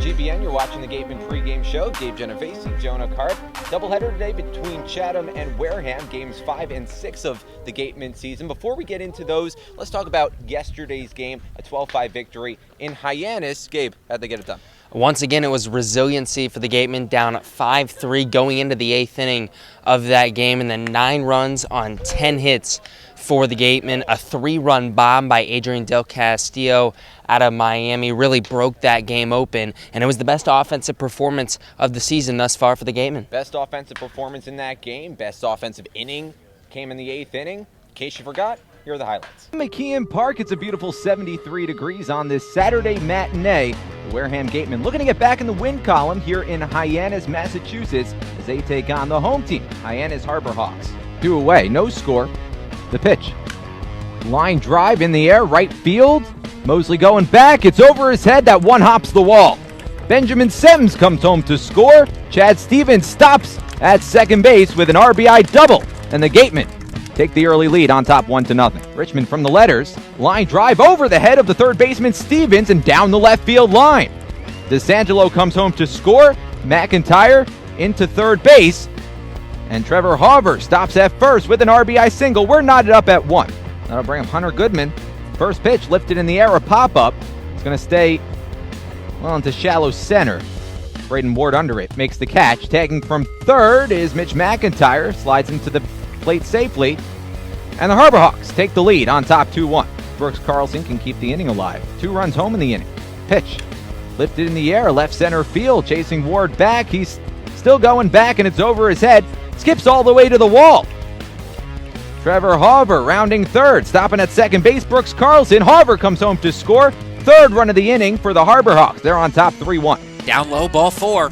GBN, you're watching the Gatemen pregame show. Dave Genovese, Jonah Karp. Doubleheader today between Chatham and Wareham, games 5 and 6 of the Gatemen season. Before we get into those, let's talk about yesterday's game, a 12-5 victory in Hyannis. Gabe, how'd they get it done? Once again, it was resiliency for the Gatemen, down 5-3 going into the 8th inning of that game, and then 9 runs on 10 hits for the Gatemen. A 3-run bomb by Adrian Del Castillo out of Miami really broke that game open, and it was the best offensive performance of the season thus far for the Gatemen. Best offensive performance in that game, best offensive inning came in the 8th inning. In case you forgot, here are the highlights. McKeon Park, it's a beautiful 73 degrees on this Saturday matinee. The Wareham Gatemen looking to get back in the win column here in Hyannis, Massachusetts, as they take on the home team, Hyannis Harbor Hawks. 2 away, no score. The pitch. Line drive in the air, right field. Mosley going back, it's over his head, that one hops the wall. Benjamin Semmes comes home to score. Chad Stevens stops at second base with an RBI double, and the Gatemen take the early lead on top 1-0. Richmond from the letters. Line drive over the head of the third baseman Stevens and down the left field line. DeSangelo comes home to score. McIntyre into third base. And Trevor Hauver stops at first with an RBI single. We're knotted up at 1. That'll bring him Hunter Goodman. First pitch lifted in the air, a pop-up. It's going to stay well into shallow center. Braden Ward under it makes the catch. Tagging from third is Mitch McIntyre. Slides into the plate safely. And the Harbor Hawks take the lead on top 2-1. Brooks Carlson can keep the inning alive. 2 runs home in the inning. Pitch lifted in the air, left center field, chasing Ward back. He's still going back, and it's over his head. Skips all the way to the wall. Trevor Hauver rounding third, stopping at second base. Brooks Carlson. Hauver comes home to score. Third run of the inning for the Harbor Hawks. They're on top 3-1. Down low, ball 4.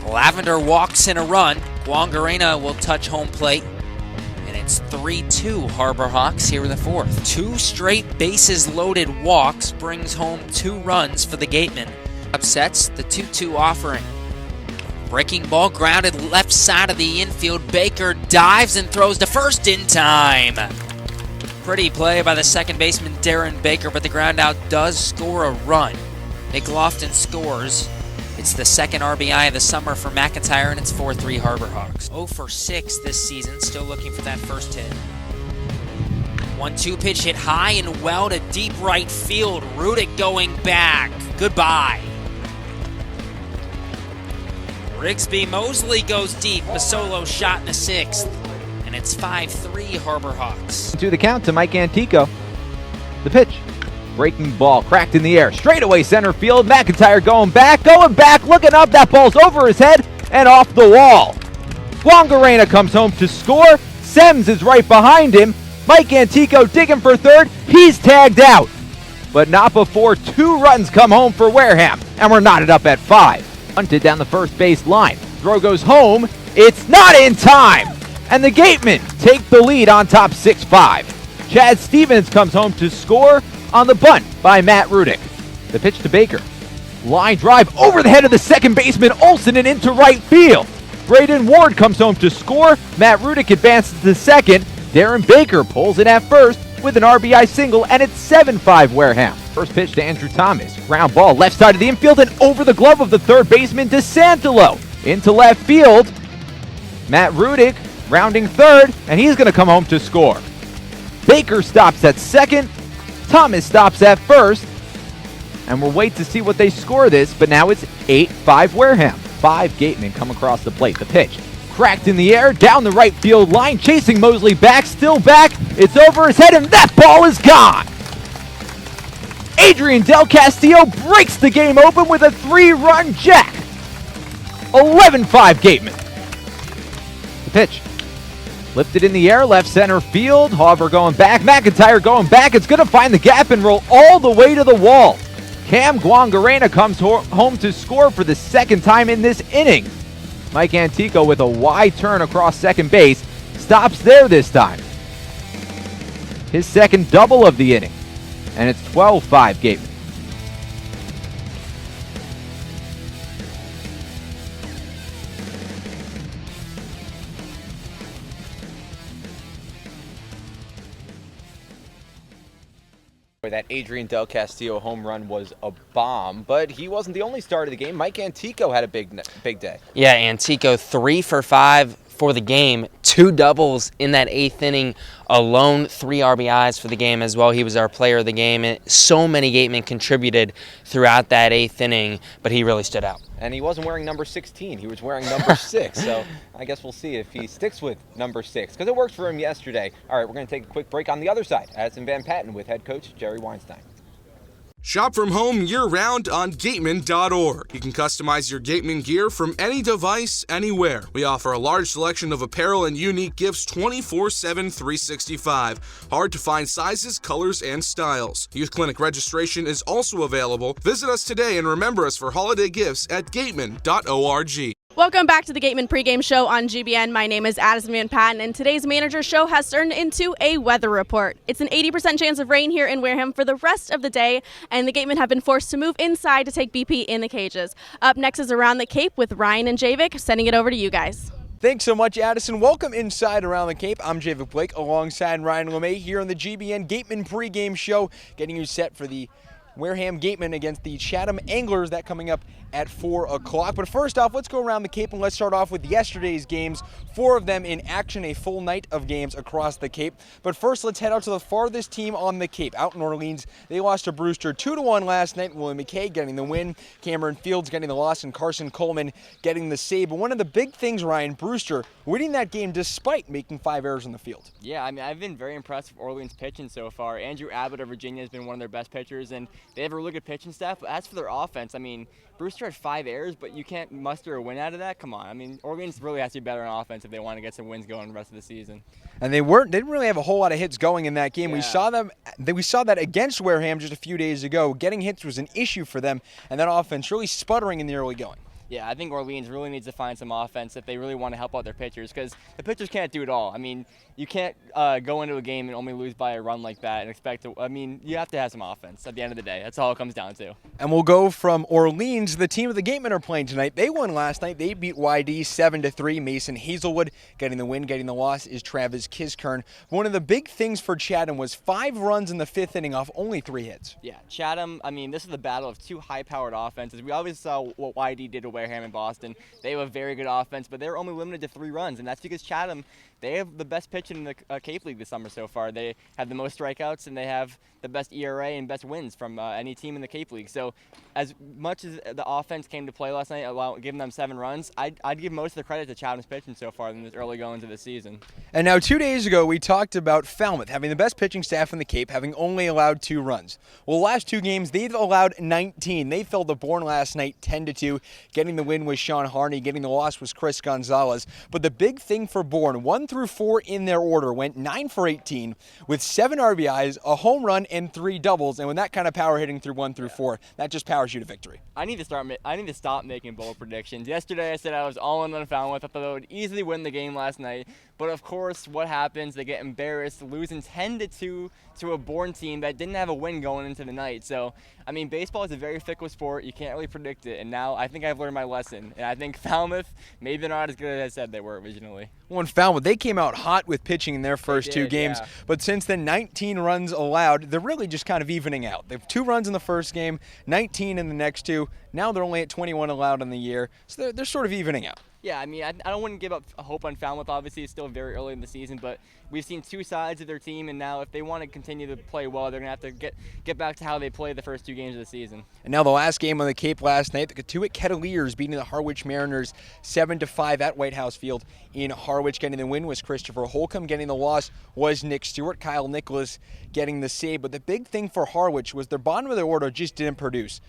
Lavender walks in a run. Guangarena will touch home plate. And it's 3-2 Harbor Hawks here in the 4th. 2 straight bases loaded walks brings home 2 runs for the Gatemen. Upsets the 2-2 offering. Breaking ball grounded left side of the infield. Baker dives and throws to first in time. Pretty play by the second baseman Darren Baker, but the ground out does score a run. Nick Lofton scores. It's the second RBI of the summer for McIntyre, and it's 4-3 Harbor Hawks. 0 for 6 this season, still looking for that first hit. 1-2 pitch hit high and well to deep right field. Rudick going back. Goodbye. Rigsby Mosley goes deep, a solo shot in the 6th, and it's 5-3 Harbor Hawks. To the count to Mike Antico. The pitch. Breaking ball, cracked in the air, straightaway center field. McIntyre going back, looking up. That ball's over his head and off the wall. Guangarena comes home to score. Semmes is right behind him. Mike Antico digging for third. He's tagged out, but not before 2 runs come home for Wareham, and we're knotted up at 5. Hunted down the first base line. Throw goes home. It's not in time. And the Gatemen take the lead on top 6-5. Chad Stevens comes home to score on the bunt by Matt Rudick. The pitch to Baker. Line drive over the head of the second baseman Olsen and into right field. Braden Ward comes home to score. Matt Rudick advances to second. Darren Baker pulls it at first with an RBI single, and it's 7-5 Wareham. First pitch to Andrew Thomas. Ground ball left side of the infield and over the glove of the third baseman DeSangelo. Into left field. Matt Rudick rounding third, and he's going to come home to score. Baker stops at second. Thomas stops at first. And we'll wait to see what they score this, but now it's 8-5 Wareham. 5 Gatemen come across the plate. The pitch. Cracked in the air, down the right field line, chasing Mosley back, still back. It's over his head, and that ball is gone. Adrian Del Castillo breaks the game open with a 3-run jack. 11-5 Gatemen. The pitch. Lifted in the air, left center field. Hauver going back, McIntyre going back. It's going to find the gap and roll all the way to the wall. Cam Guangarena comes home to score for the 2nd time in this inning. Mike Antico with a wide turn across second base. Stops there this time. His 2nd double of the inning. And it's 12-5 Gatemen. Boy, that Adrian Del Castillo home run was a bomb, but he wasn't the only star of the game. Mike Antico had a big day. Yeah, Antico 3 for 5 for the game, 2 doubles in that 8th inning alone, 3 RBIs for the game as well. He was our player of the game. And so many Gatemen contributed throughout that 8th inning, but he really stood out. And he wasn't wearing number 16. He was wearing number 6. So I guess we'll see if he sticks with number 6, because it worked for him yesterday. All right, we're going to take a quick break. On the other side, Addison Van Patten with head coach Jerry Weinstein. Shop from home year-round on Gatemen.org. You can customize your Gatemen gear from any device, anywhere. We offer a large selection of apparel and unique gifts 24/7, 365. Hard to find sizes, colors, and styles. Youth Clinic registration is also available. Visit us today and remember us for holiday gifts at Gatemen.org. Welcome back to the Gatemen pregame show on GBN. My name is Addison Van Patten, and today's manager show has turned into a weather report. It's an 80% chance of rain here in Wareham for the rest of the day, and the Gatemen have been forced to move inside to take BP in the cages. Up next is Around the Cape with Ryan and Javik. Sending it over to you guys. Thanks so much, Addison. Welcome inside Around the Cape. I'm Javik Blake alongside Ryan LeMay here on the GBN Gatemen pregame show, getting you set for the Wareham Gatemen against the Chatham Anglers. That coming up at 4 o'clock. But first off, let's go around the Cape and let's start off with yesterday's games. 4 of them in action, a full night of games across the Cape. But first, let's head out to the farthest team on the Cape. Out in Orleans, they lost to Brewster 2-1 last night. William McKay getting the win, Cameron Fields getting the loss, and Carson Coleman getting the save. But one of the big things, Ryan, Brewster winning that game despite making 5 errors in the field. Yeah, I mean, I've been very impressed with Orleans pitching so far. Andrew Abbott of Virginia has been one of their best pitchers, and they have a really good pitching staff. But as for their offense, I mean, Brewster had 5 errors, but you can't muster a win out of that. Come on. I mean, Orleans really has to be better on offense if they want to get some wins going the rest of the season. And they didn't really have a whole lot of hits going in that game. Yeah. We saw that against Wareham just a few days ago. Getting hits was an issue for them, and that offense really sputtering in the early going. Yeah, I think Orleans really needs to find some offense if they really want to help out their pitchers, because the pitchers can't do it all. I mean, you can't go into a game and only lose by a run like that and expect to. I mean, you have to have some offense at the end of the day. That's all it comes down to. And we'll go from Orleans. The team of the Gatemen are playing tonight. They won last night. They beat YD 7-3. Mason Hazelwood getting the win. Getting the loss is Travis Kiskern. One of the big things for Chatham was 5 runs in the 5th inning off only 3 hits. Yeah, Chatham, I mean, this is the battle of 2 high-powered offenses. We obviously saw what YD did to Wareham and Boston. They have a very good offense, but they're only limited to 3 runs, and that's because Chatham, they have the best pitching in the Cape League this summer so far. They have the most strikeouts, and they have the best ERA and best wins from any team in the Cape League. So as much as the offense came to play last night, giving them 7 runs, I'd give most of the credit to Chatham's pitching so far in this early goings of the season. And now 2 days ago, we talked about Falmouth having the best pitching staff in the Cape, having only allowed 2 runs. Well, last 2 games, they've allowed 19. They fell to Bourne last night 10-2. Getting the win was Sean Harney. Getting the loss was Chris Gonzalez. But the big thing for Bourne, 1 through 4 in their order, went 9 for 18 with 7 RBIs, a home run, and 3 doubles. And with that kind of power hitting through 1 through 4, that just powers you to victory. I need to stop making bold predictions. Yesterday, I said I was all in on Falmouth. I thought they would easily win the game last night. But of course, what happens? They get embarrassed, losing 10-2 to a Bourne team that didn't have a win going into the night. So, I mean, baseball is a very fickle sport. You can't really predict it. And now I think I've learned my lesson. And I think Falmouth, maybe they're not as good as I said they were originally. Well, in Falmouth, they came out hot with pitching in their first 2 games. Yeah. But since then, 19 runs allowed. They're really just kind of evening out. They have 2 runs in the first game, 19 in the next 2. Now they're only at 21 allowed in the year. So they're sort of evening out. Yeah, I mean, I don't want to give up hope on Falmouth. Obviously, it's still very early in the season, but we've seen 2 sides of their team, and now if they want to continue to play well, they're going to have to get back to how they played the first 2 games of the season. And now the last game on the Cape last night, the Katuitt Kettleers beating the Harwich Mariners 7-5 at White House Field in Harwich. Getting the win was Christopher Holcomb. Getting the loss was Nick Stewart. Kyle Nicholas getting the save. But the big thing for Harwich was their bottom of their order just didn't produce.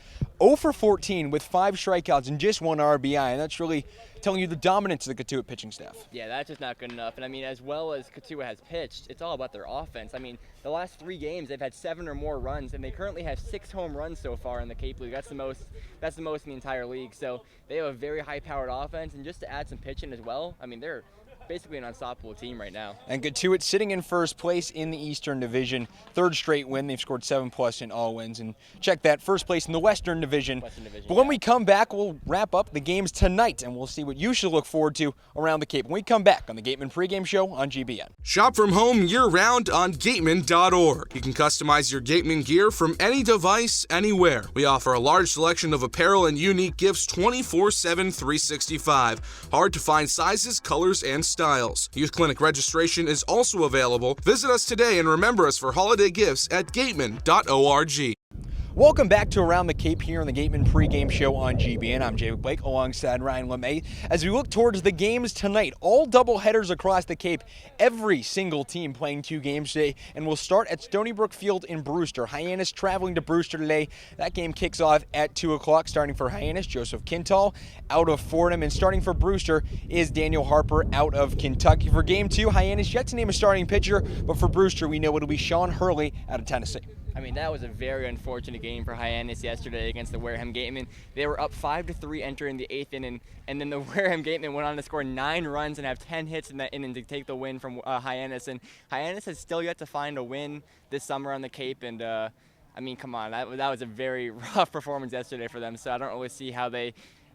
0 for 14 with 5 strikeouts and just 1 RBI, and that's really telling you the dominance of the Katuitt pitching staff. Yeah, that's just not good enough. And I mean, as well as Katuitt has pitched, it's all about their offense. I mean, the last 3 games they've had 7 or more runs, and they currently have 6 home runs so far in the Cape League. That's the most in the entire league. So they have a very high-powered offense, and just to add some pitching as well, I mean, they're basically an unstoppable team right now. And Gatuit sitting in first place in the Eastern Division. Third straight win. They've scored 7+ in all wins. And check that, first place in the Western Division. But when we come back, we'll wrap up the games tonight, and we'll see what you should look forward to around the Cape when we come back on the Gatemen Pregame Show on GBN. Shop from home year-round on Gatemen.org. You can customize your Gatemen gear from any device, anywhere. We offer a large selection of apparel and unique gifts 24/7, 365. Hard to find sizes, colors, and styles. Youth Clinic registration is also available. Visit us today and remember us for holiday gifts at Gatemen.org. Welcome back to Around the Cape here on the Gatemen Pregame Show on GBN. I'm David Blake alongside Ryan LeMay. As we look towards the games tonight, all doubleheaders across the Cape, every single team playing 2 games today, and we'll start at Stony Brook Field in Brewster. Hyannis traveling to Brewster today. That game kicks off at 2 o'clock. Starting for Hyannis, Joseph Kintal out of Fordham, and starting for Brewster is Daniel Harper out of Kentucky. For Game 2, Hyannis yet to name a starting pitcher, but for Brewster, we know it'll be Sean Hurley out of Tennessee. I mean, that was a very unfortunate game for Hyannis yesterday against the Wareham Gatemen. They were up 5-3 entering the 8th inning, and then the Wareham Gatemen went on to score 9 runs and have 10 hits in that inning to take the win from Hyannis. And Hyannis has still yet to find a win this summer on the Cape, and I mean, come on, that was a very rough performance yesterday for them, so I don't really see how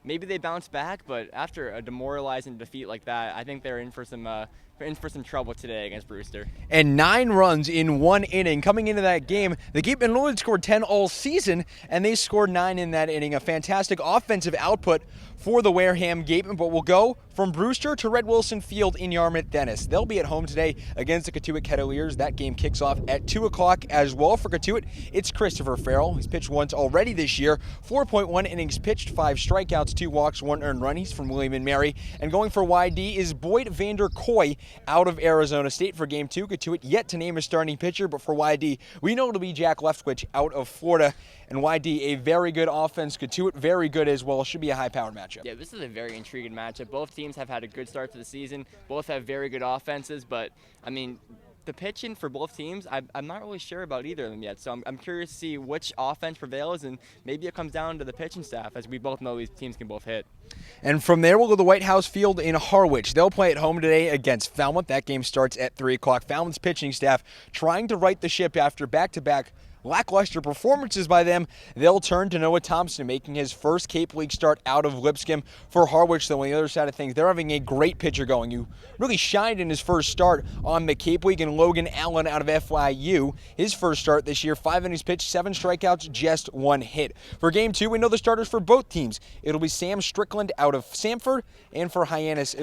maybe they bounce back, but after a demoralizing defeat like that, I think they're in for some trouble today against Brewster. And 9 runs in 1 inning. Coming into that game, the Gatemen only scored 10 all season, and they scored 9 in that inning. A fantastic offensive output for the Wareham Gatemen, but we'll go from Brewster to Red Wilson Field in Yarmouth Dennis. They'll be at home today against the Cotuit Kettleers. That game kicks off at 2 o'clock as well. For Cotuit, it's Christopher Farrell. He's pitched once already this year. 4.1 innings pitched, 5 strikeouts, 2 walks, 1 earned run. He's from William & Mary. And going for YD is Boyd Vander Koy out of Arizona State. For Game 2, Cotuit yet to name a starting pitcher, but for YD, we know it'll be Jack Leftwich out of Florida. And YD, a very good offense. Cotuit, very good as well. Should be a high-powered matchup. Yeah, this is a very intriguing matchup. Both teams have had a good start to the season. Both have very good offenses, but, I mean, the pitching for both teams, I'm not really sure about either of them yet. So I'm curious to see which offense prevails, and maybe it comes down to the pitching staff, as we both know these teams can both hit. And from there, we'll go to the White House Field in Harwich. They'll play at home today against Falmouth. That game starts at 3 o'clock. Falmouth's pitching staff trying to right the ship after back-to-back lackluster performances by them. They'll turn to Noah Thompson, making his first Cape League start out of Lipscomb. For Harwich, though, on the other side of things, they're having a great pitcher going, who really shined in his first start on the Cape League, and Logan Allen out of FYU. His first start this year, 5 innings pitched, 7 strikeouts, just 1 hit. For Game 2, we know the starters for both teams. It'll be Sam Strickland out of Samford, and for Hyannis,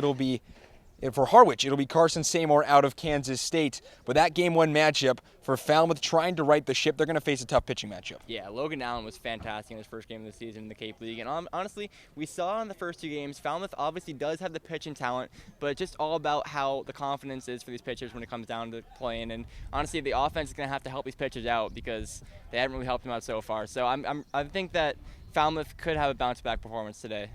for Harwich, it'll be Carson Seymour out of Kansas State. But that Game 1 matchup for Falmouth trying to right the ship, they're going to face a tough pitching matchup. Yeah, Logan Allen was fantastic in his first game of the season in the Cape League. And honestly, we saw in the first 2 games, Falmouth obviously does have the pitching talent, but it's just all about how the confidence is for these pitchers when it comes down to playing. And honestly, the offense is going to have to help these pitchers out because they haven't really helped them out so far. So I think that Falmouth could have a bounce-back performance today.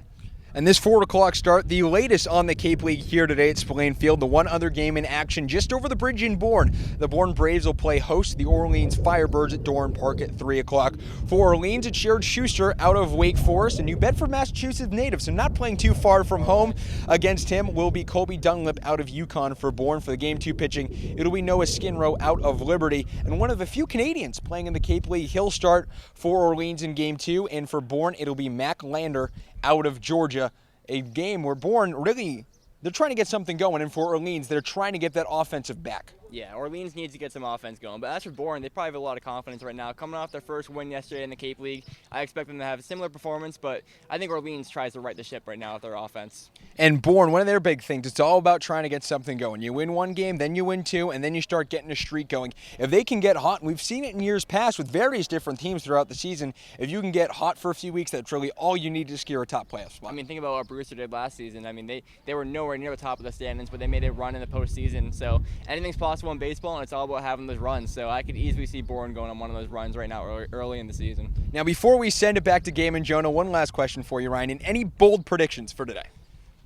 And this 4 o'clock start, the latest on the Cape League here today at Spillane Field. The one other game in action just over the bridge in Bourne. The Bourne Braves will play host to the Orleans Firebirds at Doran Park at 3 o'clock. For Orleans, it's Jared Schuster out of Wake Forest, a New Bedford, Massachusetts native, so not playing too far from home. Against him will be Colby Dunlap out of Yukon for Bourne. For the Game 2 pitching, it'll be Noah Skinrow out of Liberty. And one of the few Canadians playing in the Cape League, he'll start for Orleans in Game 2. And for Bourne, it'll be Mac Lander out of Georgia. A game where Bourne really, they're trying to get something going, and for Orleans, they're trying to get that offensive back. Yeah, Orleans needs to get some offense going. But as for Bourne, they probably have a lot of confidence right now. Coming off their first win yesterday in the Cape League, I expect them to have a similar performance, but I think Orleans tries to right the ship right now with their offense. And Bourne, one of their big things, it's all about trying to get something going. You win 1 game, then you win 2, and then you start getting a streak going. If they can get hot, and we've seen it in years past with various different teams throughout the season, if you can get hot for a few weeks, that's really all you need to secure a top playoff spot. I mean, think about what Brewster did last season. I mean, they were nowhere near the top of the standings, but they made a run in the postseason. So anything's possible in baseball, and it's all about having those runs. So I could easily see Bourne going on one of those runs right now early in the season. Now, before we send it back to Game and Jonah, one last question for you, Ryan. Any bold predictions for today?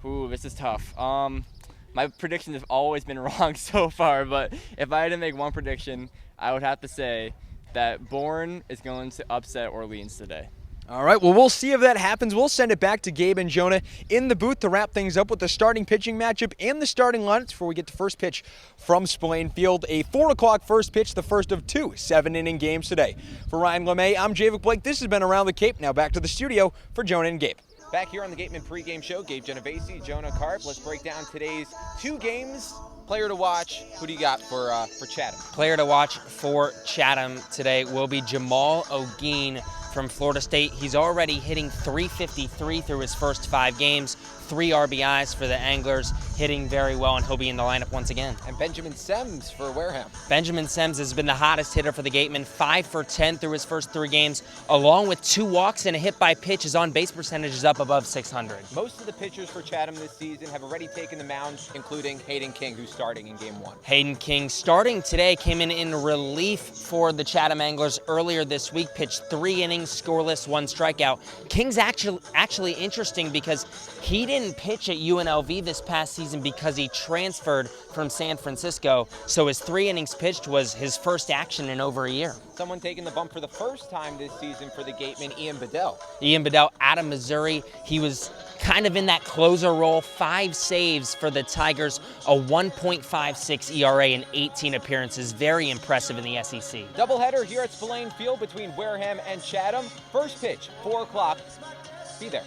Ooh, this is tough. My predictions have always been wrong so far, but if I had to make one prediction, I would have to say that Bourne is going to upset Orleans today. All right, well, we'll see if that happens. We'll send it back to Gabe and Jonah in the booth to wrap things up with the starting pitching matchup and the starting lineups before we get the first pitch from Spillane Field. A 4 o'clock first pitch, the first of 2 7-inning games today. For Ryan LeMay, I'm Javic Blake. This has been Around the Cape. Now back to the studio for Jonah and Gabe. Back here on the Gatemen pregame show, Gabe Genovese, Jonah Karp. Let's break down today's 2 games. Player to watch. Who do you got for Chatham? Player to watch for Chatham today will be Jamal O'Geen from Florida State. He's already hitting .353 through his first 5 games. 3 RBIs for the Anglers, hitting very well, and he'll be in the lineup once again. And Benjamin Semmes for Wareham. Benjamin Semmes has been the hottest hitter for the Gatemen, 5 for 10 through his first 3 games, along with 2 walks and a hit by pitch. His on-base percentage is up above .600. Most of the pitchers for Chatham this season have already taken the mound, including Hayden King, who's starting in Game 1. Hayden King, starting today, came in relief for the Chatham Anglers earlier this week, pitched 3 innings, scoreless, 1 strikeout. King's actually interesting because he didn't pitch at UNLV this past season because he transferred from San Francisco, so his 3 innings pitched was his first action in over a year. Someone taking the bump for the first time this season for the Gatemen, Ian Bedell. Ian Bedell out of Missouri. He was kind of in that closer role, 5 saves for the Tigers, a 1.56 ERA in 18 appearances. Very impressive in the SEC. Doubleheader here at Spillane Field between Wareham and Chatham. First pitch, 4 o'clock. Be there.